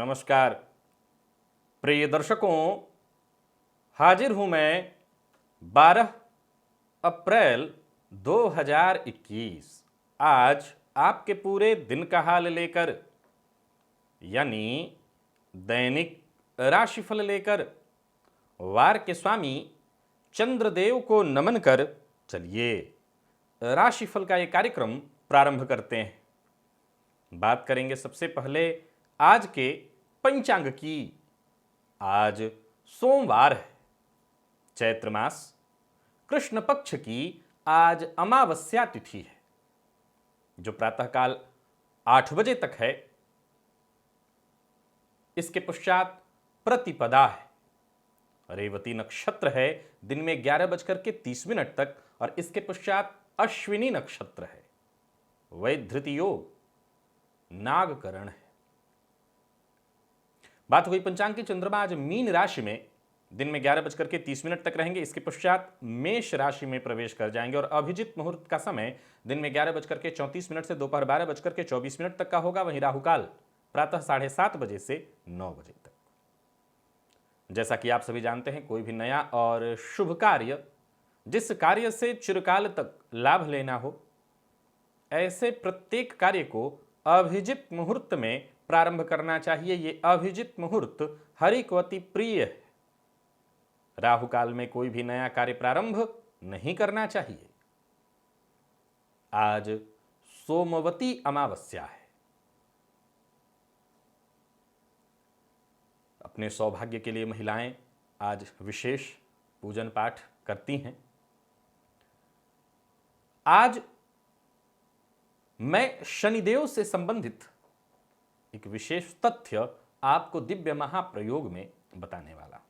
नमस्कार प्रिय दर्शकों, हाजिर हूं मैं 12 अप्रैल 2021 आज आपके पूरे दिन का हाल लेकर, यानी दैनिक राशिफल लेकर वार के स्वामी चंद्रदेव को नमन कर चलिए राशिफल का ये कार्यक्रम प्रारंभ करते हैं। बात करेंगे सबसे पहले आज के पंचांग की। आज सोमवार है, चैत्र मास कृष्ण पक्ष की आज अमावस्या तिथि है, जो प्रातःकाल 8 बजे तक है। इसके पश्चात प्रतिपदा है, रेवती नक्षत्र है दिन में 11:30 तक, और इसके पश्चात अश्विनी नक्षत्र है, वैधृति योग, नागकरण है। बात हुई पंचांग की। चंद्रमा आज मीन राशि में दिन में 11:30 तक रहेंगे। इसके पश्चात मेष राशि में प्रवेश कर जाएंगे और अभिजित मुहूर्त का समय दिन में 11:34 से दोपहर 12:24 तक का होगा। वहीं राहुकाल प्रातः 7:30 बजे से 9 बजे तक। जैसा कि आप सभी जानते हैं, कोई भी नया और शुभ कार्य, जिस कार्य से चिरकाल तक लाभ लेना हो, ऐसे प्रत्येक कार्य को अभिजित मुहूर्त में प्रारंभ करना चाहिए। ये अभिजित मुहूर्त हरि को अति प्रिय है। राहु काल में कोई भी नया कार्य प्रारंभ नहीं करना चाहिए। आज सोमवती अमावस्या है। अपने सौभाग्य के लिए महिलाएं आज विशेष पूजन पाठ करती हैं। आज मैं शनिदेव से संबंधित एक विशेष तथ्य आपको दिव्य महाप्रयोग में बताने वाला।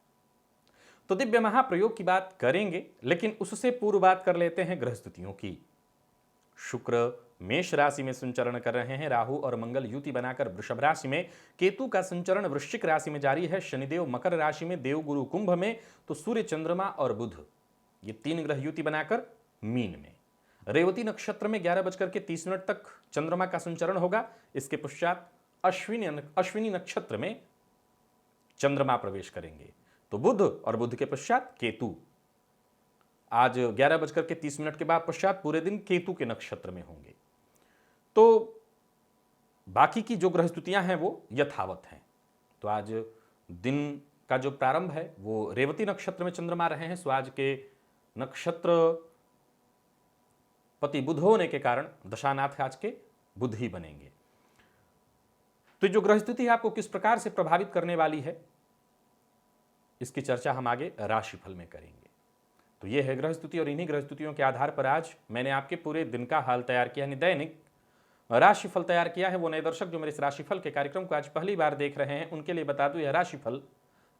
तो दिव्य महाप्रयोग की बात करेंगे, लेकिन उससे पूर्व बात कर लेते हैं ग्रह स्थितियों की। शुक्र मेष राशि में संचरण कर रहे हैं। राहु और मंगल युति बनाकर वृषभ राशि में, केतु का संचरण वृश्चिक राशि में जारी है। शनिदेव मकर राशि में, देवगुरु कुंभ में, तो सूर्य चंद्रमा और बुध ये 3 ग्रह युति बनाकर मीन में। रेवती नक्षत्र में 11:30 तक चंद्रमा का संचरण होगा। इसके पश्चात अश्विनी नक्षत्र में चंद्रमा प्रवेश करेंगे, तो बुध और बुध के पश्चात केतु। आज 11:30 के बाद पश्चात पूरे दिन केतु के नक्षत्र में होंगे। तो बाकी की जो ग्रह स्थितियां हैं वो यथावत हैं। तो आज दिन का जो प्रारंभ है वो रेवती नक्षत्र में चंद्रमा रहे हैं। सो आज के नक्षत्र पति बुध होने के कारण दशानाथ आज के बुध ही बनेंगे। तो जो ग्रह स्थिति आपको किस प्रकार से प्रभावित करने वाली है, इसकी चर्चा हम आगे राशिफल में करेंगे। तो यह है ग्रह स्थिति, और इन्हीं ग्रह स्थितियों के आधार पर आज मैंने आपके पूरे दिन का हाल तैयार किया, यानी दैनिक राशिफल तैयार किया है। वो नए दर्शक जो मेरे इस राशिफल के कार्यक्रम को आज पहली बार देख रहे हैं, उनके लिए बता दूं, यह राशिफल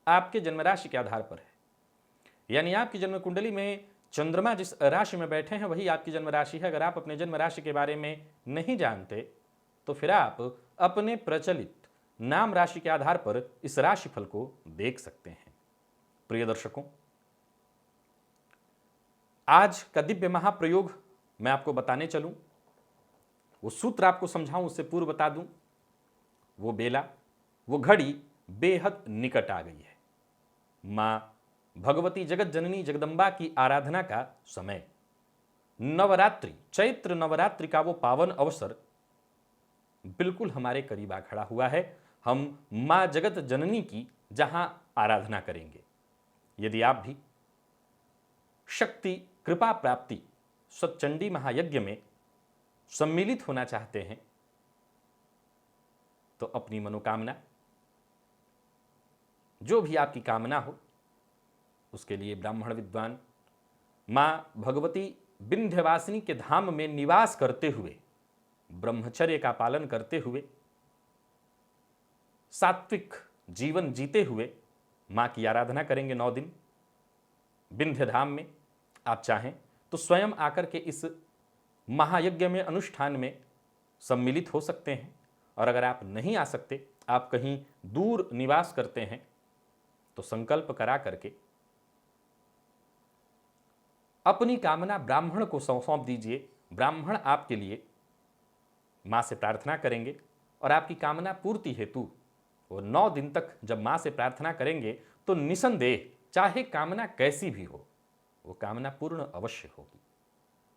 आपके जन्म राशि के आधार पर है। यानी आपकी जन्म कुंडली में चंद्रमा जिस राशि में बैठे हैं वही आपकी जन्म राशि है। अगर आप अपने जन्म राशि के बारे में नहीं जानते तो फिर आप अपने प्रचलित नाम राशि के आधार पर इस राशिफल को देख सकते हैं। प्रिय दर्शकों, आज का दिव्य महाप्रयोग मैं आपको बताने चलूं, वो सूत्र आपको समझाऊं उससे पूर्व बता दूं, वो बेला, वो घड़ी बेहद निकट आ गई है। मां भगवती जगत जननी जगदम्बा की आराधना का समय, नवरात्रि, चैत्र नवरात्रि का वो पावन अवसर बिल्कुल हमारे करीब आ खड़ा हुआ है। हम मां जगत जननी की जहां आराधना करेंगे। यदि आप भी शक्ति कृपा प्राप्ति सतचंडी महायज्ञ में सम्मिलित होना चाहते हैं, तो अपनी मनोकामना, जो भी आपकी कामना हो, उसके लिए ब्राह्मण विद्वान मां भगवती विंध्यवासिनी के धाम में निवास करते हुए, ब्रह्मचर्य का पालन करते हुए, सात्विक जीवन जीते हुए मां की आराधना करेंगे 9 दिन विंध्य धाम में। आप चाहें तो स्वयं आकर के इस महायज्ञ में, अनुष्ठान में सम्मिलित हो सकते हैं। और अगर आप नहीं आ सकते, आप कहीं दूर निवास करते हैं, तो संकल्प करा करके अपनी कामना ब्राह्मण को सौंप दीजिए। ब्राह्मण आपके लिए मां से प्रार्थना करेंगे और आपकी कामना पूर्ति हेतु वो 9 दिन तक जब मां से प्रार्थना करेंगे तो निसंदेह चाहे कामना कैसी भी हो वो कामना पूर्ण अवश्य होगी।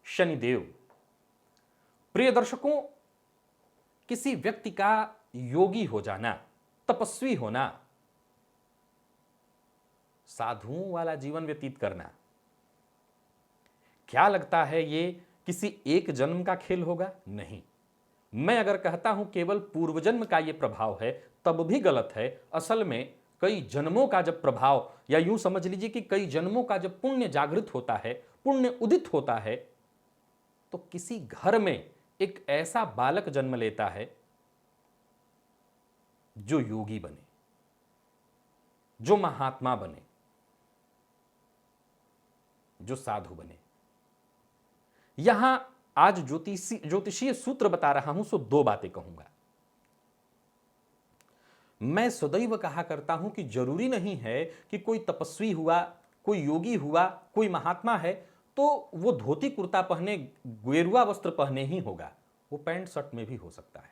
शनिदेव, प्रिय दर्शकों, किसी व्यक्ति का योगी हो जाना, तपस्वी होना, साधुओं वाला जीवन व्यतीत करना, क्या लगता है ये किसी एक जन्म का खेल होगा? नहीं। मैं अगर कहता हूं केवल पूर्व जन्म का यह प्रभाव है तब भी गलत है। असल में कई जन्मों का जब प्रभाव, या यूं समझ लीजिए कि कई जन्मों का जब पुण्य जागृत होता है, पुण्य उदित होता है, तो किसी घर में एक ऐसा बालक जन्म लेता है जो योगी बने, जो महात्मा बने, जो साधु बने। यहां आज ज्योतिषीय सूत्र बता रहा हूं, सो 2 बातें कहूंगा। मैं सदैव कहा करता हूं कि जरूरी नहीं है कि कोई तपस्वी हुआ, कोई योगी हुआ, कोई महात्मा है तो वो धोती कुर्ता पहने, गेरुआ वस्त्र पहने ही होगा। वो पैंट शर्ट में भी हो सकता है,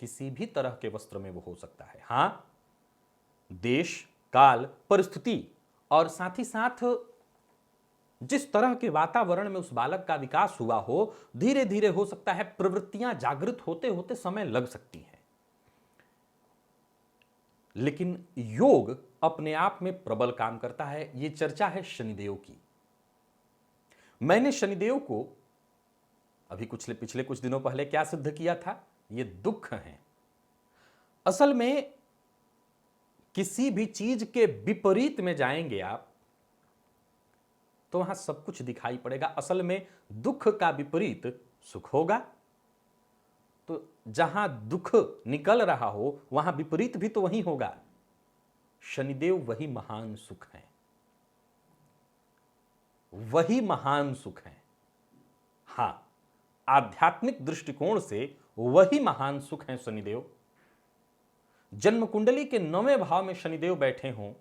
किसी भी तरह के वस्त्र में वो हो सकता है। हां, देश, काल, परिस्थिति और साथ ही साथ जिस तरह के वातावरण में उस बालक का विकास हुआ हो, धीरे धीरे हो सकता है प्रवृत्तियां जागृत होते होते समय लग सकती हैं। लेकिन योग अपने आप में प्रबल काम करता है। यह चर्चा है शनिदेव की। मैंने शनिदेव को अभी पिछले कुछ दिनों पहले क्या सिद्ध किया था? ये दुख है। असल में किसी भी चीज के विपरीत में जाएंगे आप तो वहां सब कुछ दिखाई पड़ेगा। असल में दुख का विपरीत सुख होगा, तो जहां दुख निकल रहा हो वहां विपरीत भी तो वही होगा। शनिदेव वही महान सुख है, वही महान सुख है। हां, आध्यात्मिक दृष्टिकोण से वही महान सुख है शनिदेव। जन्म कुंडली के 9वें भाव में शनिदेव बैठे हों,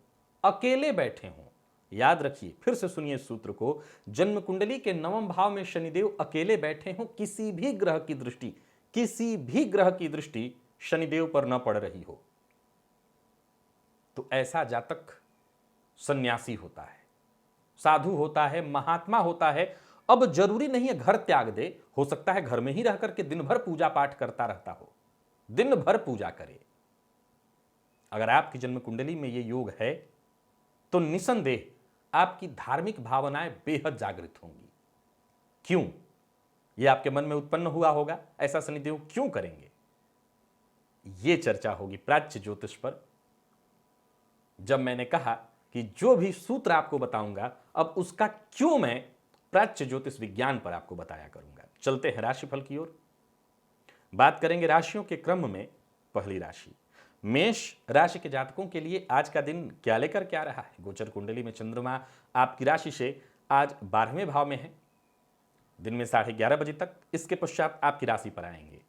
अकेले बैठे हों, याद रखिए, फिर से सुनिए सूत्र को। जन्म कुंडली के 9वें भाव में शनिदेव अकेले बैठे हों, किसी भी ग्रह की दृष्टि शनिदेव पर न पड़ रही हो, तो ऐसा जातक सन्यासी होता है, साधु होता है, महात्मा होता है। अब जरूरी नहीं है घर त्याग दे, हो सकता है घर में ही रह करके दिन भर पूजा पाठ करता रहता हो, दिन भर पूजा करे। अगर आपकी जन्म कुंडली में यह योग है तो निसंदेह आपकी धार्मिक भावनाएं बेहद जागृत होंगी। क्यों? यह आपके मन में उत्पन्न हुआ होगा, ऐसा शनिदेव क्यों करेंगे? यह चर्चा होगी प्राच्य ज्योतिष पर। जब मैंने कहा कि जो भी सूत्र आपको बताऊंगा, अब उसका क्यों मैं प्राच्य ज्योतिष विज्ञान पर आपको बताया करूंगा। चलते हैं राशिफल की ओर। बात करेंगे राशियों के क्रम में। पहली राशि मेष राशि के जातकों के लिए आज का दिन क्या लेकर क्या रहा है? गोचर कुंडली में चंद्रमा आपकी राशि से आज 12वें भाव में है, दिन में 11:30 बजे तक। इसके पश्चात आपकी राशि पर आएंगे।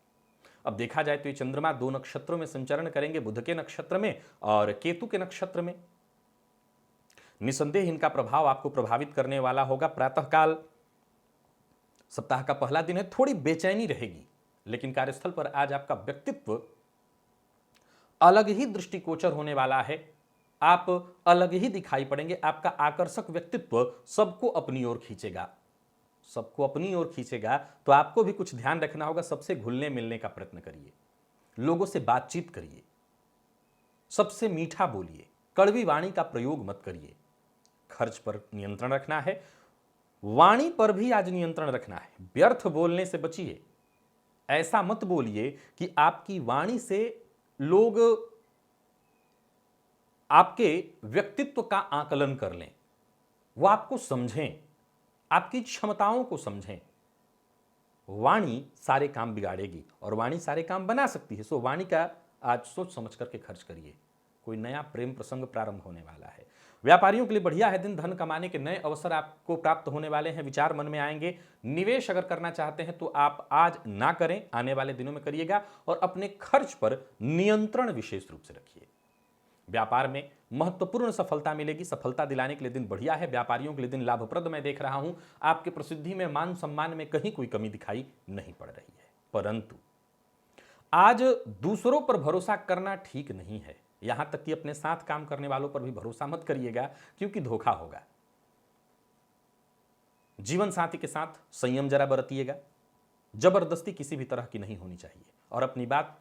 अब देखा जाए तो ये चंद्रमा 2 नक्षत्रों में संचरण करेंगे, बुध के नक्षत्र में और केतु के नक्षत्र में। निसंदेह इनका प्रभाव आपको प्रभावित करने वाला होगा। प्रातःकाल सप्ताह का पहला दिन है, थोड़ी बेचैनी रहेगी, लेकिन कार्यस्थल पर आज आपका व्यक्तित्व अलग ही दृष्टिगोचर होने वाला है। आप अलग ही दिखाई पड़ेंगे। आपका आकर्षक व्यक्तित्व सबको अपनी ओर खींचेगा, तो आपको भी कुछ ध्यान रखना होगा। सबसे घुलने मिलने का प्रयत्न करिए, लोगों से बातचीत करिए, सबसे मीठा बोलिए, कड़वी वाणी का प्रयोग मत करिए। खर्च पर नियंत्रण रखना है, वाणी पर भी आज नियंत्रण रखना है। व्यर्थ बोलने से बचिए। ऐसा मत बोलिए कि आपकी वाणी से लोग आपके व्यक्तित्व का आकलन कर लें, वो आपको समझें, आपकी क्षमताओं को समझें। वाणी सारे काम बिगाड़ेगी और वाणी सारे काम बना सकती है। सो वाणी का आज सोच समझ करके खर्च करिए। कोई नया प्रेम प्रसंग प्रारंभ होने वाला है। व्यापारियों के लिए बढ़िया है दिन। धन कमाने के नए अवसर आपको प्राप्त होने वाले हैं, विचार मन में आएंगे। निवेश अगर करना चाहते हैं तो आप आज ना करें, आने वाले दिनों में करिएगा। और अपने खर्च पर नियंत्रण विशेष रूप से रखिए। व्यापार में महत्वपूर्ण सफलता मिलेगी। सफलता दिलाने के लिए दिन बढ़िया है। व्यापारियों के लिए दिन लाभप्रद मैं देख रहा हूं। आपके प्रसिद्धि में, मान सम्मान में कहीं कोई कमी दिखाई नहीं पड़ रही है। परंतु आज दूसरों पर भरोसा करना ठीक नहीं है, यहां तक कि अपने साथ काम करने वालों पर भी भरोसा मत करिएगा, क्योंकि धोखा होगा। जीवन साथी के साथ संयम जरा बरतिएगा, जबरदस्ती किसी भी तरह की नहीं होनी चाहिए, और अपनी बात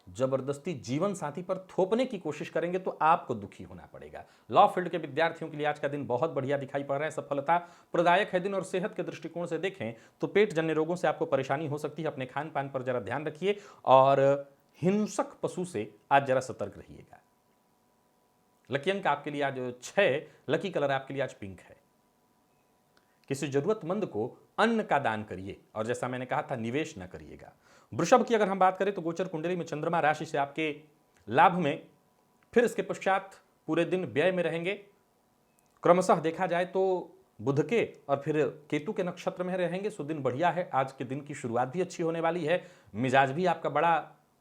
जबरदस्ती जीवन साथी पर थोपने की कोशिश करेंगे तो आपको दुखी होना पड़ेगा। लॉ फील्ड के विद्यार्थियों के लिए आज का दिन बहुत बढ़िया दिखाई पड़ रहा है, सफलता प्रदायक है दिन। और सेहत के दृष्टिकोण से देखें तो पेट जन्य रोगों से आपको परेशानी हो सकती है, अपने खान पान पर जरा ध्यान रखिए, और हिंसक पशु से आज जरा सतर्क रहिएगा। लकी अंक आपके लिए आज 6, लकी कलर आपके लिए आज पिंक है। किसी जरूरतमंद को अन्न का दान करिए, और जैसा मैंने कहा था निवेश न करिएगा। वृषभ की अगर हम बात करें तो गोचर कुंडली में चंद्रमा राशि से आपके लाभ में, फिर इसके पश्चात पूरे दिन व्यय में रहेंगे। क्रमशः देखा जाए तो बुध के और फिर केतु के नक्षत्र में रहेंगे, सो दिन बढ़िया है। आज के दिन की शुरुआत भी अच्छी होने वाली है, मिजाज भी आपका बड़ा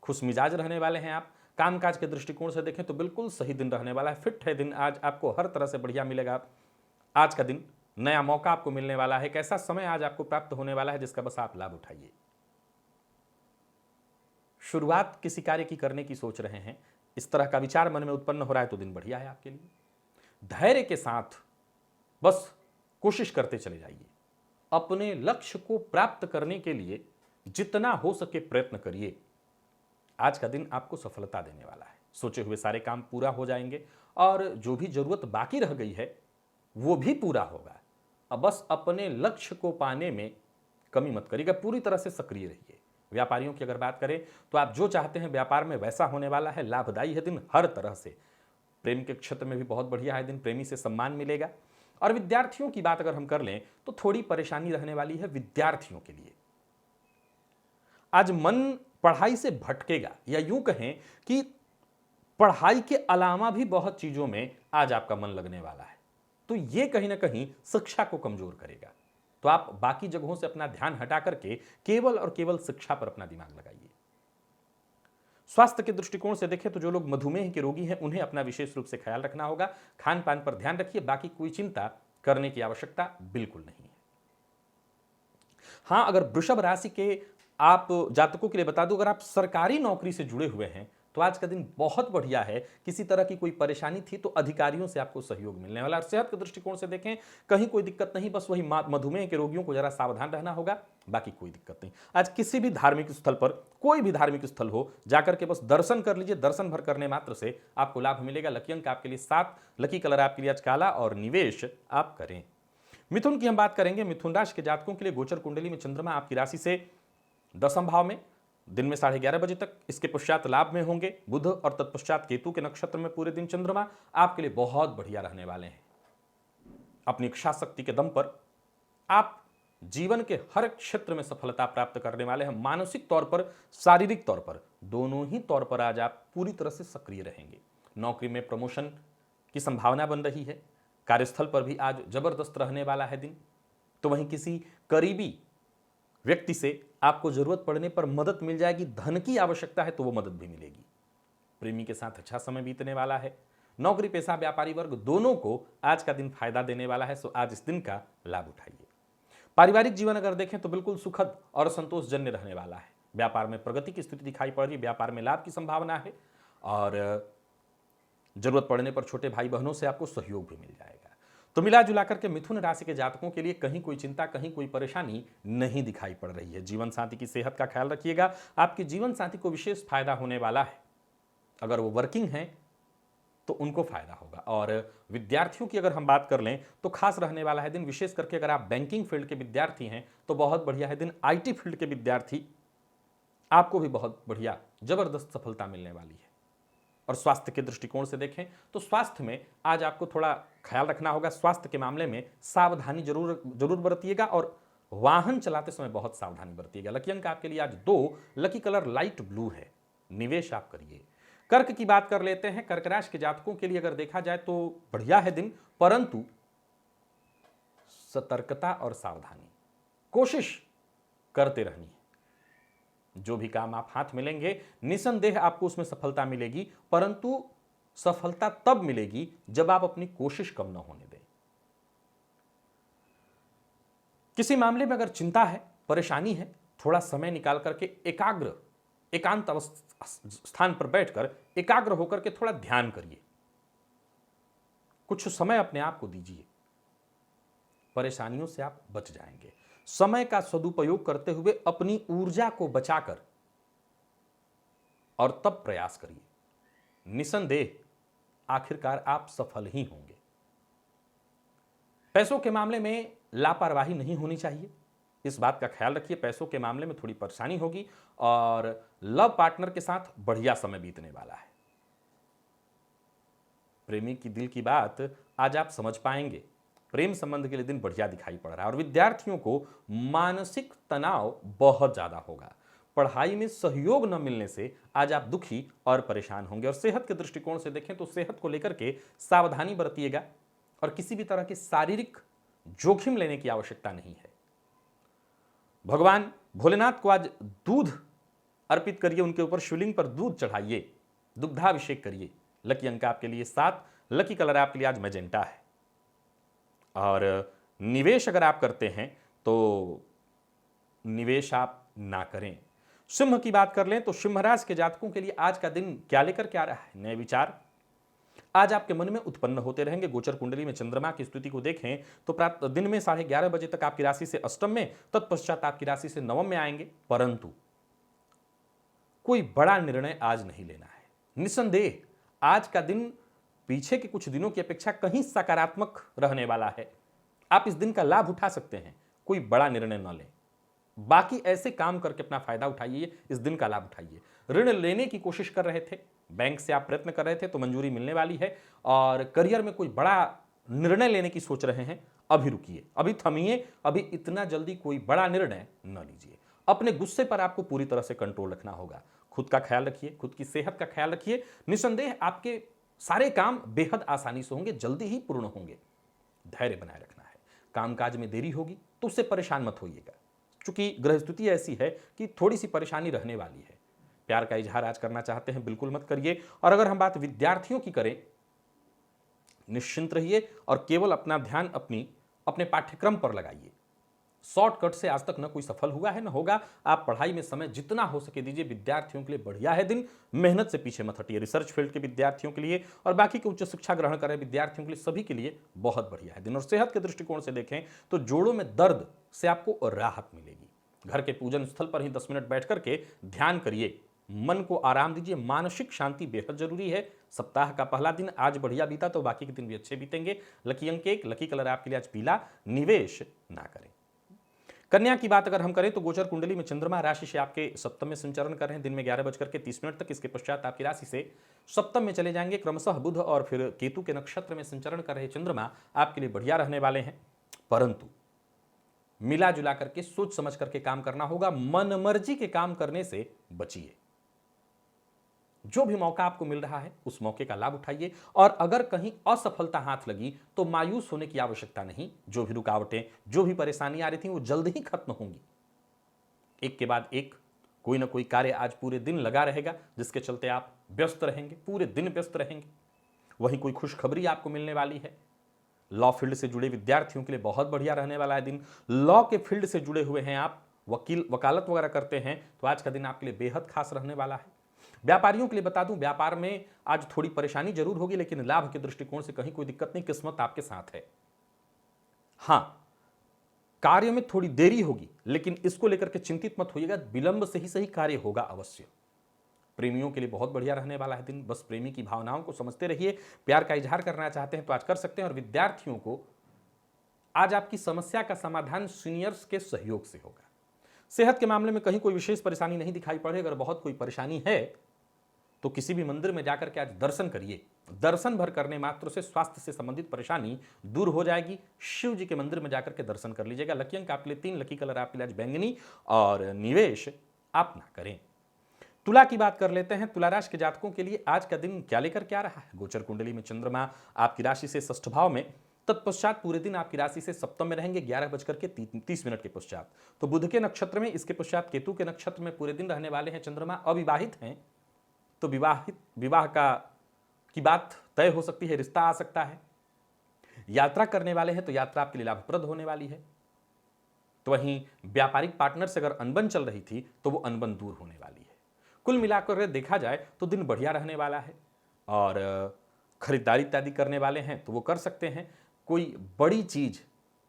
खुश मिजाज रहने वाले हैं आप। कामकाज के दृष्टिकोण से देखें तो बिल्कुल सही दिन रहने वाला है, फिट है दिन आज, आपको हर तरह से बढ़िया मिलेगा। आज का दिन नया मौका आपको मिलने वाला है, एक ऐसा समय आज आपको प्राप्त होने वाला है जिसका बस आप लाभ उठाइए। शुरुआत किसी कार्य की करने की सोच रहे हैं, इस तरह का विचार मन में उत्पन्न हो रहा है तो दिन बढ़िया है आपके लिए। धैर्य के साथ बस कोशिश करते चले जाइए, अपने लक्ष्य को प्राप्त करने के लिए जितना हो सके प्रयत्न करिए। आज का दिन आपको सफलता देने वाला है, सोचे हुए सारे काम पूरा हो जाएंगे, और जो भी जरूरत बाकी रह गई है वो भी पूरा होगा। अब बस अपने लक्ष्य को पाने में कमी मत करिएगा, पूरी तरह से सक्रिय रहिए। व्यापारियों की अगर बात करें तो आप जो चाहते हैं व्यापार में वैसा होने वाला है, लाभदायी है दिन हर तरह से। प्रेम के क्षेत्र में भी बहुत बढ़िया है दिन, प्रेमी से सम्मान मिलेगा। और विद्यार्थियों की बात अगर हम कर लें तो थोड़ी परेशानी रहने वाली है विद्यार्थियों के लिए। आज मन पढ़ाई से भटकेगा, या यूं कहें कि पढ़ाई के अलावा भी बहुत चीजों में आज आपका मन लगने वाला है, तो यह कहीं ना कहीं शिक्षा को कमजोर करेगा। तो आप बाकी जगहों से अपना ध्यान हटा करके केवल और केवल शिक्षा पर अपना दिमाग लगाइए। स्वास्थ्य के दृष्टिकोण से देखें तो जो लोग मधुमेह के रोगी हैं उन्हें अपना विशेष रूप से ख्याल रखना होगा, खान पान पर ध्यान रखिए, बाकी कोई चिंता करने की आवश्यकता बिल्कुल नहीं है। हां, अगर वृषभ राशि के आप जातकों के लिए बता दूं, अगर आप सरकारी नौकरी से जुड़े हुए हैं तो आज का दिन बहुत बढ़िया है। किसी तरह की कोई परेशानी थी तो अधिकारियों से आपको सहयोग मिलने वाला है। सेहत के दृष्टिकोण से देखें कहीं कोई दिक्कत नहीं, बस वही मधुमेह के रोगियों को जरा सावधान रहना होगा, बाकी कोई दिक्कत नहीं। आज किसी भी धार्मिक स्थल पर, कोई भी धार्मिक स्थल हो, जाकर के बस दर्शन कर लीजिए, दर्शन भर करने मात्र से आपको लाभ मिलेगा। लकी अंक आपके लिए 7, लकी कलर आपके लिए आज काला, और निवेश आप करें। मिथुन की हम बात करेंगे। मिथुन राशि के जातकों के लिए गोचर कुंडली में चंद्रमा आपकी राशि से 10वें भाव में दिन में 11:30 बजे तक, इसके पश्चात लाभ में होंगे बुध, और तत्पश्चात केतु के नक्षत्र में पूरे दिन चंद्रमा आपके लिए बहुत बढ़िया रहने वाले हैं। अपनी इच्छा शक्ति के दम पर आप जीवन के हर क्षेत्र में सफलता प्राप्त करने वाले हैं। मानसिक तौर पर, शारीरिक तौर पर, दोनों ही तौर पर आज आप पूरी तरह से सक्रिय रहेंगे। नौकरी में प्रमोशन की संभावना बन रही है, कार्यस्थल पर भी आज जबरदस्त रहने वाला है दिन। तो वहीं किसी करीबी व्यक्ति से आपको जरूरत पड़ने पर मदद मिल जाएगी, धन की आवश्यकता है तो वो मदद भी मिलेगी। प्रेमी के साथ अच्छा समय बीतने वाला है। नौकरी पेशा व्यापारी वर्ग दोनों को आज का दिन फायदा देने वाला है, सो आज इस दिन का लाभ उठाइए। पारिवारिक जीवन अगर देखें तो बिल्कुल सुखद और संतोषजन्य रहने वाला है। व्यापार में प्रगति की स्थिति दिखाई पड़ रही है, व्यापार में लाभ की संभावना है, और जरूरत पड़ने पर छोटे भाई बहनों से आपको सहयोग भी मिल जाएगा। तो मिला जुला करके मिथुन राशि के जातकों के लिए कहीं कोई चिंता, कहीं कोई परेशानी नहीं दिखाई पड़ रही है। जीवन साथी की सेहत का ख्याल रखिएगा, आपके जीवन साथी को विशेष फायदा होने वाला है। अगर वो वर्किंग हैं तो उनको फायदा होगा। और विद्यार्थियों की अगर हम बात कर लें तो खास रहने वाला है दिन, विशेष करके अगर आप बैंकिंग फील्ड के विद्यार्थी हैं तो बहुत बढ़िया है दिन। IT फील्ड के विद्यार्थी, आपको भी बहुत बढ़िया जबरदस्त सफलता मिलने वाली है। और स्वास्थ्य के दृष्टिकोण से देखें तो स्वास्थ्य में आज आपको थोड़ा ख्याल रखना होगा। स्वास्थ्य के मामले में सावधानी जरूर बरतिएगा, और वाहन चलाते समय बहुत सावधानी बरतिएगा। लकी अंक आपके लिए आज 2, लकी कलर लाइट ब्लू है, निवेश आप करिए। कर्क की बात कर लेते हैं। कर्क राशि के जातकों के लिए अगर देखा जाए तो बढ़िया है दिन, परंतु सतर्कता और सावधानी कोशिश करते रहनी है। जो भी काम आप हाथ में लेंगे निसंदेह आपको उसमें सफलता मिलेगी, परंतु सफलता तब मिलेगी जब आप अपनी कोशिश कम न होने दें। किसी मामले में अगर चिंता है, परेशानी है, थोड़ा समय निकाल करके एकाग्र एकांत स्थान पर बैठकर एकाग्र होकर के थोड़ा ध्यान करिए, कुछ समय अपने आप को दीजिए, परेशानियों से आप बच जाएंगे। समय का सदुपयोग करते हुए अपनी ऊर्जा को बचाकर और तब प्रयास करिए, निसंदेह आखिरकार आप सफल ही होंगे। पैसों के मामले में लापरवाही नहीं होनी चाहिए, इस बात का ख्याल रखिए। पैसों के मामले में थोड़ी परेशानी होगी और लव पार्टनर के साथ बढ़िया समय बीतने वाला है। प्रेमी की दिल की बात आज आप समझ पाएंगे। प्रेम संबंध के लिए दिन बढ़िया दिखाई पड़ रहा है और विद्यार्थियों को मानसिक तनाव बहुत ज्यादा होगा। पढ़ाई में सहयोग न मिलने से आज आप दुखी और परेशान होंगे। और सेहत के दृष्टिकोण से देखें तो सेहत को लेकर के सावधानी बरतिएगा और किसी भी तरह के शारीरिक जोखिम लेने की आवश्यकता नहीं है। भगवान भोलेनाथ को आज दूध अर्पित करिए, उनके ऊपर शिवलिंग पर दूध चढ़ाइए, दुग्धाभिषेक करिए। लकी अंक आपके लिए 7, लकी कलर आपके लिए आज मैजेंटा है। और निवेश अगर आप करते हैं तो निवेश आप ना करें। सिंह की बात कर लें तो सिंह राशि के जातकों के लिए आज का दिन क्या लेकर के आ रहा है? नए विचार आज आपके मन में उत्पन्न होते रहेंगे। गोचर कुंडली में चंद्रमा की स्थिति को देखें तो प्रातः दिन में 11:30 बजे तक आपकी राशि से अष्टम में, तत्पश्चात आपकी राशि से नवम में आएंगे। परंतु कोई बड़ा निर्णय आज नहीं लेना है। निसंदेह आज का दिन पीछे के कुछ दिनों की अपेक्षा कहीं सकारात्मक रहने वाला है। आप इस दिन का लाभ उठा सकते हैं, कोई बड़ा निर्णय न लें। बाकी ऐसे काम करके अपना फायदा उठाइए, इस दिन का लाभ उठाइए। ऋण लेने की कोशिश कर रहे थे, बैंक से आप प्रयत्न कर रहे थे तो मंजूरी मिलने वाली है। और करियर में कोई बड़ा निर्णय लेने की सोच रहे हैं, अभी रुकिए, अभी थमिए, अभी इतना जल्दी कोई बड़ा निर्णय न लीजिए। अपने गुस्से पर आपको पूरी तरह से कंट्रोल रखना होगा। खुद का ख्याल रखिए, खुद की सेहत का ख्याल रखिए। निसंदेह आपके सारे काम बेहद आसानी से होंगे, जल्दी ही पूर्ण होंगे। धैर्य बनाए रखना है। कामकाज में देरी होगी तो उससे परेशान मत होइएगा, चूंकि ग्रह स्थिति ऐसी है कि थोड़ी सी परेशानी रहने वाली है। प्यार का इजहार आज करना चाहते हैं, बिल्कुल मत करिए। और अगर हम बात विद्यार्थियों की करें, निश्चिंत रहिए और केवल अपना ध्यान अपने पाठ्यक्रम पर लगाइए। शॉर्टकट से आज तक न कोई सफल हुआ है न होगा। आप पढ़ाई में समय जितना हो सके दीजिए। विद्यार्थियों के लिए बढ़िया है दिन, मेहनत से पीछे मत हटिए। रिसर्च फील्ड के विद्यार्थियों के लिए और बाकी के उच्च शिक्षा ग्रहण कर रहे विद्यार्थियों के लिए, सभी के लिए बहुत बढ़िया है दिन। और सेहत के दृष्टिकोण से देखें तो जोड़ों में दर्द से आपको राहत मिलेगी। घर के पूजन स्थल पर ही 10 मिनट बैठ करके ध्यान करिए, मन को आराम दीजिए। मानसिक शांति बेहद जरूरी है। सप्ताह का पहला दिन आज बढ़िया बीता तो बाकी के दिन भी अच्छे बीतेंगे। लकी अंक 1, लकी कलर आपके लिए आज पीला। निवेश ना करें। कन्या की बात अगर हम करें तो गोचर कुंडली में चंद्रमा राशि से आपके सप्तम में संचरण कर रहे हैं दिन में 11:30 तक। इसके पश्चात आपकी राशि से सप्तम में चले जाएंगे। क्रमशः बुध और फिर केतु के नक्षत्र में संचरण कर रहे चंद्रमा आपके लिए बढ़िया रहने वाले हैं। परंतु मिला जुला करके सोच समझ करके काम करना होगा। मन मर्जी के काम करने से बचिए। जो भी मौका आपको मिल रहा है उस मौके का लाभ उठाइए। और अगर कहीं असफलता हाथ लगी तो मायूस होने की आवश्यकता नहीं। जो भी रुकावटें, जो भी परेशानी आ रही थी वो जल्द ही खत्म होंगी। एक के बाद एक कोई ना कोई कार्य आज पूरे दिन लगा रहेगा, जिसके चलते आप व्यस्त रहेंगे, पूरे दिन व्यस्त रहेंगे। वहीं कोई खुशखबरी आपको मिलने वाली है। लॉ फील्ड से जुड़े विद्यार्थियों के लिए बहुत बढ़िया रहने वाला है दिन। लॉ के फील्ड से जुड़े हुए हैं आप, वकील वकालत वगैरह करते हैं तो आज का दिन आपके लिए बेहद खास रहने वाला है। व्यापारियों के लिए बता दूं, व्यापार में आज थोड़ी परेशानी जरूर होगी, लेकिन लाभ के दृष्टिकोण से कहीं कोई दिक्कत नहीं, किस्मत आपके साथ है। हां, कार्य में थोड़ी देरी होगी, लेकिन इसको लेकर के चिंतित मत होइएगा, विलंब से ही सही कार्य होगा अवश्य। प्रेमियों के लिए बहुत बढ़िया रहने वाला है दिन। बस प्रेमी की भावनाओं को समझते रहिए। प्यार का इजहार करना चाहते हैं तो आज कर सकते हैं। और विद्यार्थियों को आज आपकी समस्या का समाधान सीनियर्स के सहयोग से होगा। सेहत के मामले में कहीं कोई विशेष परेशानी नहीं दिखाई पड़े। अगर बहुत कोई परेशानी है तो किसी भी मंदिर में जाकर के आज दर्शन करिए। दर्शन भर करने मात्र से स्वास्थ्य से संबंधित परेशानी दूर हो जाएगी। शिव जी के मंदिर में जाकर के दर्शन कर लीजिएगा। लकी अंक आपके लिए 3, लकी कलर आपके लिए आज बैंगनी। और निवेश आप ना करें। तुला की बात कर लेते हैं। तुला राशि के जातकों के लिए आज का दिन क्या लेकर के आ रहा है? गोचर कुंडली में चंद्रमा आपकी राशि से षष्ठ भाव में, तत्पश्चात पूरे दिन आपकी राशि से सप्तम में रहेंगे 11:30 के पश्चात। तो बुध के नक्षत्र में, इसके पश्चात केतु के नक्षत्र में पूरे दिन रहने वाले हैं चंद्रमा। अविवाहित हैं तो विवाह की बात तय हो सकती है, रिश्ता आ सकता है। यात्रा करने वाले हैं तो यात्रा आपके लिए लाभप्रद होने वाली है। तो वहीं व्यापारिक पार्टनर से अगर अनबन चल रही थी तो वो अनबन दूर होने वाली है। कुल मिलाकर देखा जाए तो दिन बढ़िया रहने वाला है। और खरीदारी इत्यादि करने वाले हैं तो वो कर सकते हैं। कोई बड़ी चीज़,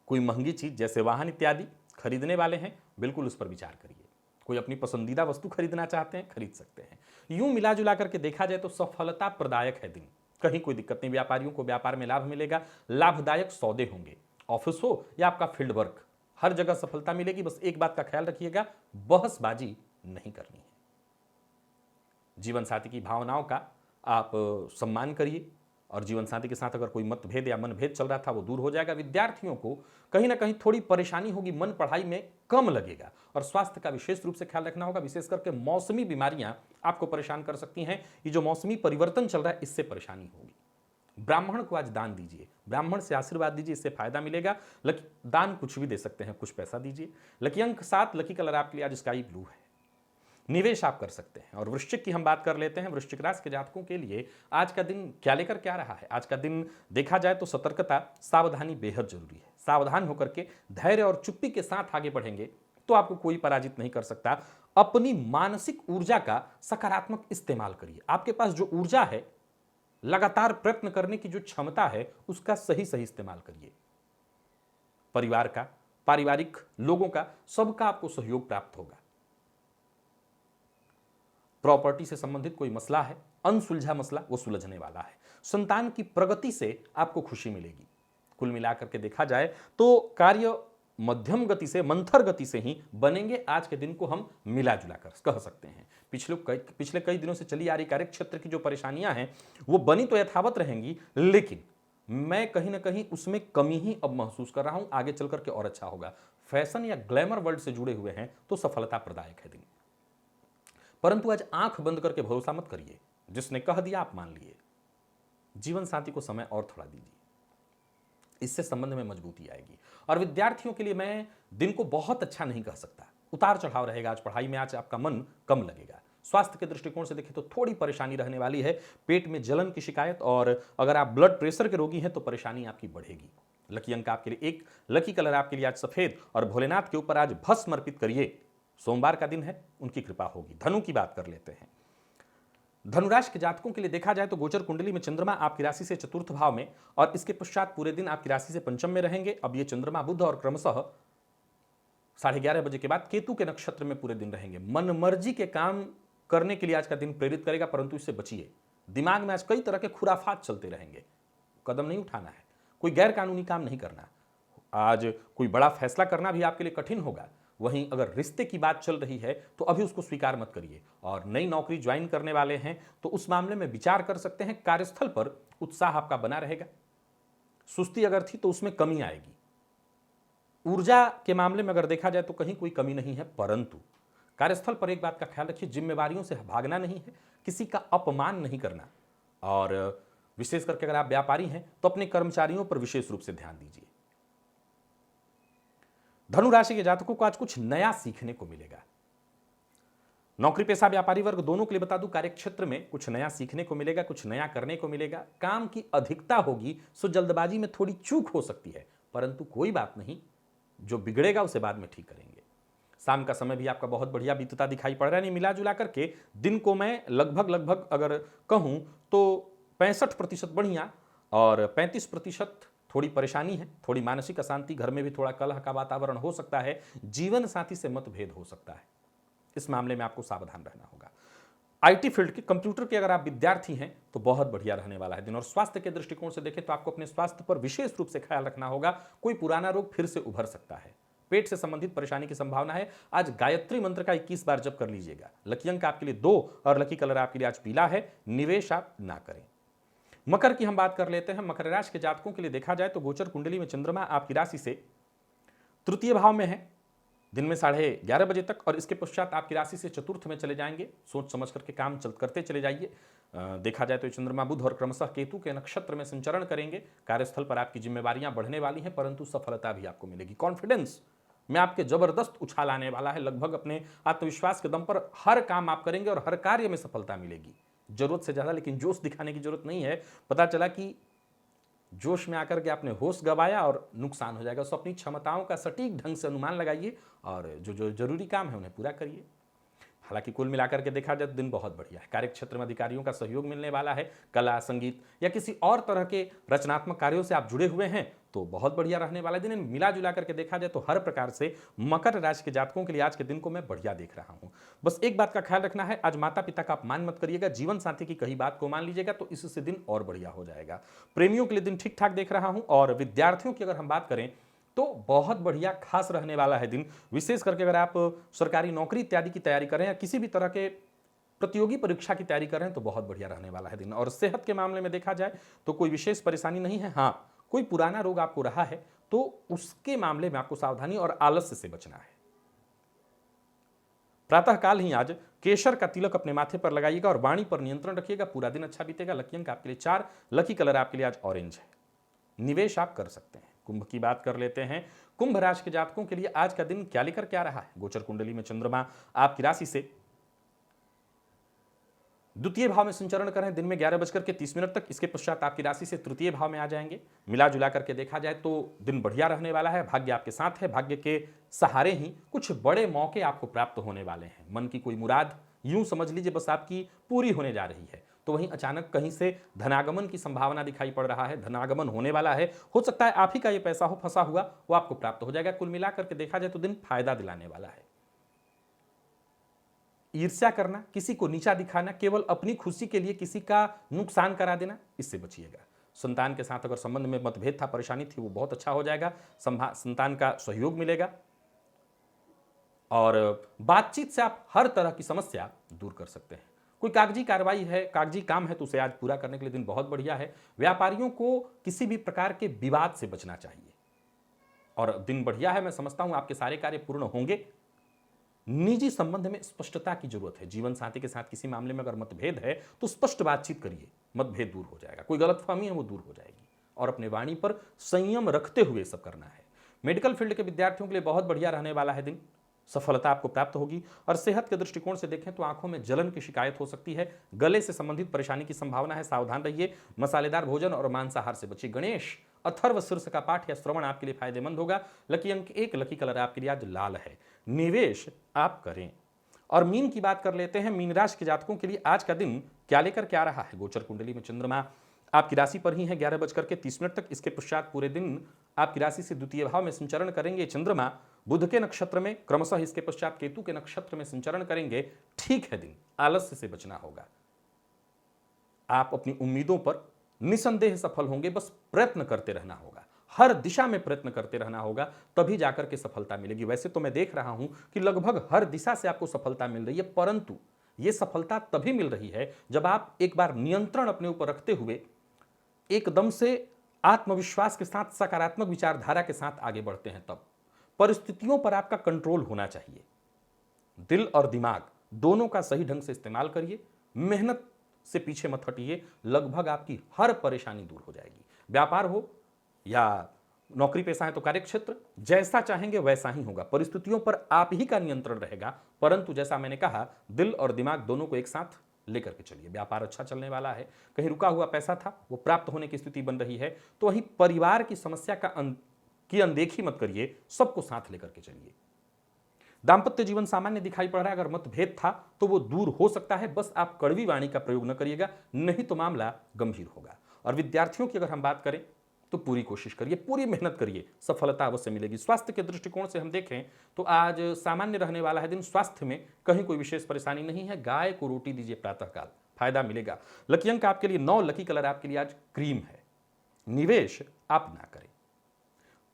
कोई महंगी चीज़ जैसे वाहन इत्यादि खरीदने वाले हैं, बिल्कुल उस पर विचार करिए। कोई अपनी पसंदीदा वस्तु खरीदना चाहते हैं, खरीद सकते हैं। यूं मिला जुला करके देखा जाए तो सफलता प्रदायक है दिन। कहीं कोई दिक्कत नहीं, व्यापारियों को व्यापार में लाभ मिलेगा, लाभदायक सौदे होंगे। ऑफिस हो या आपका फील्ड वर्क, हर जगह सफलता मिलेगी। बस एक बात का ख्याल रखिएगा, बहसबाजी नहीं करनी है। जीवन साथी की भावनाओं का आप सम्मान करिए और जीवन साथी के साथ अगर कोई मतभेद या मनभेद चल रहा था वो दूर हो जाएगा। विद्यार्थियों को कहीं ना कहीं थोड़ी परेशानी होगी, मन पढ़ाई में कम लगेगा और स्वास्थ्य का विशेष रूप से ख्याल रखना होगा। विशेष करके मौसमी बीमारियां आपको परेशान कर सकती हैं। ये जो मौसमी परिवर्तन चल रहा है इससे परेशानी होगी। ब्राह्मण को आज दान दीजिए, ब्राह्मण से आशीर्वाद दीजिए, इससे फायदा मिलेगा। लकी दान कुछ भी दे सकते हैं, कुछ पैसा दीजिए। लकी अंक 7, लकी कलर आपके लिए आज स्काई ब्लू है। निवेश आप कर सकते हैं। और वृश्चिक की हम बात कर लेते हैं। वृश्चिक राशि के जातकों के लिए आज का दिन क्या लेकर क्या रहा है? आज का दिन देखा जाए तो सतर्कता, सावधानी बेहद जरूरी है। सावधान होकर के धैर्य और चुप्पी के साथ आगे बढ़ेंगे तो आपको कोई पराजित नहीं कर सकता। अपनी मानसिक ऊर्जा का सकारात्मक इस्तेमाल करिए। आपके पास जो ऊर्जा है, लगातार प्रयत्न करने की जो क्षमता है, उसका सही सही इस्तेमाल करिए। परिवार का, पारिवारिक लोगों का, सबका आपको सहयोग प्राप्त होगा। प्रॉपर्टी से संबंधित कोई मसला है, अनसुलझा मसला, वो सुलझने वाला है। संतान की प्रगति से आपको खुशी मिलेगी। कुल मिलाकर के देखा जाए तो कार्य मध्यम गति से, मंथर गति से ही बनेंगे। आज के दिन को हम मिला जुला कर कह सकते हैं। पिछले कई दिनों से चली आ रही कार्य क्षेत्र की जो परेशानियां हैं वो बनी तो यथावत रहेंगी, लेकिन मैं कहीं ना कहीं उसमें कमी ही अब महसूस कर रहा हूं। आगे चल करके और अच्छा होगा। फैशन या ग्लैमर वर्ल्ड से जुड़े हुए हैं तो सफलता प्रदायक है दिन। परंतु आज आंख बंद करके भरोसा मत करिए। जिसने कह दिया आप मान लिए। जीवन साथी को समय और थोड़ा दीजिए, इससे संबंध में मजबूती आएगी। और विद्यार्थियों के लिए मैं दिन को बहुत अच्छा नहीं कह सकता। उतार चढ़ाव रहेगा आज पढ़ाई में। आज आपका मन कम लगेगा। स्वास्थ्य के दृष्टिकोण से देखें तो थोड़ी परेशानी रहने वाली है। पेट में जलन की शिकायत, और अगर आप ब्लड प्रेशर के रोगी हैं तो परेशानी आपकी बढ़ेगी। लकी अंक आपके लिए 1, लकी कलर आपके लिए आज सफेद, और भोलेनाथ के ऊपर आज भस्म अर्पित करिए। सोमवार का दिन है, उनकी कृपा होगी। धनु की बात कर लेते हैं। धनुराशि के जातकों के लिए देखा जाए तो गोचर कुंडली में चंद्रमा आपकी राशि से चतुर्थ भाव में, और इसके पश्चात पूरे दिन आपकी राशि से पंचम में रहेंगे। अब ये चंद्रमा बुध और क्रमशः 11:30 बजे के बाद केतु के नक्षत्र में पूरे दिन रहेंगे। मन मर्जी के काम करने के लिए आज का दिन प्रेरित करेगा, परंतु इससे बचिए। दिमाग में आज कई तरह के खुराफात चलते रहेंगे। कदम नहीं उठाना है, कोई गैर कानूनी काम नहीं करना। आज कोई बड़ा फैसला करना भी आपके लिए कठिन होगा। वहीं अगर रिश्ते की बात चल रही है तो अभी उसको स्वीकार मत करिए। और नई नौकरी ज्वाइन करने वाले हैं तो उस मामले में विचार कर सकते हैं। कार्यस्थल पर उत्साह आपका बना रहेगा। सुस्ती अगर थी तो उसमें कमी आएगी। ऊर्जा के मामले में अगर देखा जाए तो कहीं कोई कमी नहीं है, परंतु कार्यस्थल पर एक बात का ख्याल रखिए, जिम्मेवारियों से भागना नहीं है, किसी का अपमान नहीं करना। और विशेष करके अगर आप व्यापारी हैं तो अपने कर्मचारियों पर विशेष रूप से ध्यान दीजिए। धनु राशि के जातकों को आज कुछ नया सीखने को मिलेगा। नौकरी पेशा व्यापारी वर्ग दोनों के लिए बता दूं, कार्यक्षेत्र में कुछ नया सीखने को मिलेगा, कुछ नया करने को मिलेगा। काम की अधिकता होगी सो जल्दबाजी में थोड़ी चूक हो सकती है, परंतु कोई बात नहीं, जो बिगड़ेगा उसे बाद में ठीक करेंगे। शाम का समय भी आपका बहुत बढ़िया बीतता दिखाई पड़ रहा है। नहीं, मिला जुला करके दिन को मैं लगभग अगर कहूं तो 65% बढ़िया और 35% थोड़ी परेशानी है, थोड़ी मानसिक अशांति, घर में भी थोड़ा कलह का वातावरण हो सकता है, जीवन साथी से मतभेद हो सकता है। इस मामले में आपको सावधान रहना होगा। आईटी फील्ड के, कंप्यूटर के अगर आप विद्यार्थी हैं तो बहुत बढ़िया रहने वाला है दिन। और स्वास्थ्य के दृष्टिकोण से देखें तो आपको अपने स्वास्थ्य पर विशेष रूप से ख्याल रखना होगा। कोई पुराना रोग फिर से उभर सकता है। पेट से संबंधित परेशानी की संभावना है। आज गायत्री मंत्र का 21 बार जप कर लीजिएगा। लकी अंक आपके लिए 2 और लकी कलर आपके लिए आज पीला है। निवेश आप ना करें। मकर की हम बात कर लेते हैं। मकर राशि के जातकों के लिए देखा जाए तो गोचर कुंडली में चंद्रमा आपकी राशि से तृतीय भाव में है दिन में 11:30 बजे तक, और इसके पश्चात आपकी राशि से चतुर्थ में चले जाएंगे। सोच समझ करके काम करते चले जाइए। देखा जाए तो चंद्रमा बुध और क्रमशः केतु के नक्षत्र में संचरण करेंगे। कार्यस्थल पर आपकी जिम्मेवारियां बढ़ने वाली हैं, परंतु सफलता भी आपको मिलेगी। कॉन्फिडेंस में आपके जबरदस्त उछाल आने वाला है। लगभग अपने आत्मविश्वास के दम पर हर काम आप करेंगे और हर कार्य में सफलता मिलेगी। जरूरत से ज्यादा लेकिन जोश दिखाने की जरूरत नहीं है। पता चला कि जोश में आकर के आपने होश गवाया और नुकसान हो जाएगा। सो अपनी क्षमताओं का सटीक ढंग से अनुमान लगाइए और जो जो जरूरी काम है उन्हें पूरा करिए। हालांकि कुल मिलाकर के देखा जाए तो दिन बहुत बढ़िया है। कार्यक्षेत्र में अधिकारियों का सहयोग मिलने वाला है। कला, संगीत या किसी और तरह के रचनात्मक कार्यों से आप जुड़े हुए हैं तो बहुत बढ़िया रहने वाला दिन। मिला जुला करके देखा जाए तो हर प्रकार से मकर राशि के जातकों के लिए आज के दिन को मैं बढ़िया देख रहा हूं। बस एक बात का ख्याल रखना है, आज माता पिता का अपमान मत करिएगा, जीवन साथी की कही बात को मान लीजिएगा तो इससे दिन और बढ़िया हो जाएगा। प्रेमियों के लिए दिन ठीक ठाक देख रहा हूं। और विद्यार्थियों की अगर हम बात करें तो बहुत बढ़िया खास रहने वाला है दिन। विशेष करके अगर आप सरकारी नौकरी इत्यादि की तैयारी कर रहे हैं या किसी भी तरह के प्रतियोगी परीक्षा की तैयारी कर रहे हैं तो बहुत बढ़िया रहने वाला है दिन। और सेहत के मामले में देखा जाए तो कोई विशेष परेशानी नहीं है। हाँ, कोई पुराना रोग आपको रहा है तो उसके मामले में आपको सावधानी और आलस्य से बचना है। प्रातःकाल ही आज केसर का तिलक अपने माथे पर लगाइएगा और वाणी पर नियंत्रण रखिएगा। पूरा दिन अच्छा बीतेगा। लकी अंक आपके लिए 4, लकी कलर आपके लिए आज ऑरेंज है। निवेश आप कर सकते हैं। कुंभ की बात कर लेते हैं। कुंभ राशि के जातकों के लिए आज का दिन क्या लेकर क्या रहा है। गोचर कुंडली में चंद्रमा आपकी राशि से द्वितीय भाव में संचरण कर रहे हैं दिन में 11:30 तक। इसके पश्चात आपकी राशि से तृतीय भाव में आ जाएंगे। मिला जुला करके देखा जाए तो दिन बढ़िया रहने वाला है। भाग्य आपके साथ है। भाग्य के सहारे ही कुछ बड़े मौके आपको प्राप्त होने वाले हैं। मन की कोई मुराद यूं समझ लीजिए बस आपकी पूरी होने जा रही है। तो वहीं अचानक कहीं से धनागमन की संभावना दिखाई पड़ रहा है। धनागमन होने वाला है। हो सकता है आप ही का ये पैसा हो फंसा हुआ, वो आपको प्राप्त हो जाएगा। कुल मिलाकर के देखा जाए तो दिन फायदा दिलाने वाला है। ईर्ष्या करना, किसी को नीचा दिखाना, केवल अपनी खुशी के लिए किसी का नुकसान करा देना, इससे बचिएगा। संतान के साथ अगर संबंध में मतभेद था, परेशानी थी, वो बहुत अच्छा हो जाएगा। संतान का सहयोग मिलेगा और बातचीत से आप हर तरह की समस्या दूर कर सकते हैं। कोई कागजी कार्रवाई है, कागजी काम है तो उसे आज पूरा करने के लिए दिन बहुत बढ़िया है। व्यापारियों को किसी भी प्रकार के विवाद से बचना चाहिए और दिन बढ़िया है। मैं समझता हूं आपके सारे कार्य पूर्ण होंगे। निजी संबंध में स्पष्टता की जरूरत है। जीवन साथी के साथ किसी मामले में अगर मतभेद है तो स्पष्ट बातचीत करिए, मतभेद दूर हो जाएगा। कोई गलतफहमी है वो दूर हो जाएगी और अपने वाणी पर संयम रखते हुए सब करना है। मेडिकल फील्ड के विद्यार्थियों के लिए बहुत बढ़िया रहने वाला है दिन। सफलता आपको प्राप्त होगी। और सेहत के दृष्टिकोण से देखें तो आंखों में जलन की शिकायत हो सकती है। गले से संबंधित परेशानी की संभावना है, सावधान रहिए। मसालेदार भोजन और मांसाहार से बचिए। गणेश अथर्व शीर्ष का पाठ या श्रवण आपके लिए फायदेमंद होगा। लकी अंक 1, लकी कलर आपके लिए आज लाल है। निवेश आप करें। और मीन की बात कर लेते हैं। मीन राशि के जातकों के लिए आज का दिन क्या लेकर क्या रहा है। गोचर कुंडली में चंद्रमा आपकी राशि पर ही है 11:30 तक। इसके पश्चात पूरे दिन आपकी राशि से द्वितीय भाव में संचरण करेंगे। चंद्रमा बुध के नक्षत्र में, क्रमशः इसके पश्चात केतु के नक्षत्र में संचरण करेंगे। ठीक है, दिन आलस्य से बचना होगा। आप अपनी उम्मीदों पर निसंदेह सफल होंगे। बस प्रयत्न करते रहना होगा, हर दिशा में प्रयत्न करते रहना होगा, तभी जाकर के सफलता मिलेगी। वैसे तो मैं देख रहा हूं कि लगभग हर दिशा से आपको सफलता मिल रही है, परंतु यह सफलता तभी मिल रही है जब आप एक बार नियंत्रण अपने ऊपर रखते हुए एकदम से आत्मविश्वास के साथ, सकारात्मक विचारधारा के साथ आगे बढ़ते हैं। तब परिस्थितियों पर आपका कंट्रोल होना चाहिए। दिल और दिमाग दोनों का सही ढंग से इस्तेमाल करिए। मेहनत से पीछे मत हटिए। लगभग आपकी हर परेशानी दूर हो जाएगी। व्यापार हो या नौकरी पेशा है तो कार्यक्षेत्र, जैसा चाहेंगे वैसा ही होगा। परिस्थितियों पर आप ही का नियंत्रण रहेगा, परंतु जैसा मैंने कहा, दिल और दिमाग दोनों को एक साथ लेकर के चलिए। व्यापार अच्छा चलने वाला है। कहीं रुका हुआ पैसा था वो प्राप्त होने की स्थिति बन रही है। तो वही परिवार की समस्या की अनदेखी मत करिए, सबको साथ लेकर के चलिए। दाम्पत्य जीवन सामान्य दिखाई पड़ रहा है। अगर मतभेद था तो वो दूर हो सकता है। बस आप कड़वी वाणी का प्रयोग न करिएगा, नहीं तो मामला गंभीर होगा। और विद्यार्थियों की अगर हम बात करें तो पूरी कोशिश करिए, पूरी मेहनत करिए, सफलता अवश्य मिलेगी। स्वास्थ्य के दृष्टिकोण से हम देखें तो आज सामान्य रहने वाला है दिन। स्वास्थ्य में कहीं कोई विशेष परेशानी नहीं है। गाय को रोटी दीजिए प्रातःकाल, फायदा मिलेगा। लकी अंक आपके लिए 9, लकी कलर आपके लिए आज क्रीम है। निवेश आप ना करें।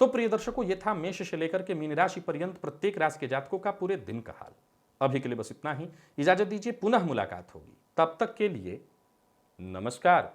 तो प्रिय दर्शकों, ये था मेष से लेकर के मीन राशि पर्यंत प्रत्येक राशि के जातकों का पूरे दिन का हाल। अभी के लिए बस इतना ही। इजाजत दीजिए, पुनः मुलाकात होगी। तब तक के लिए नमस्कार।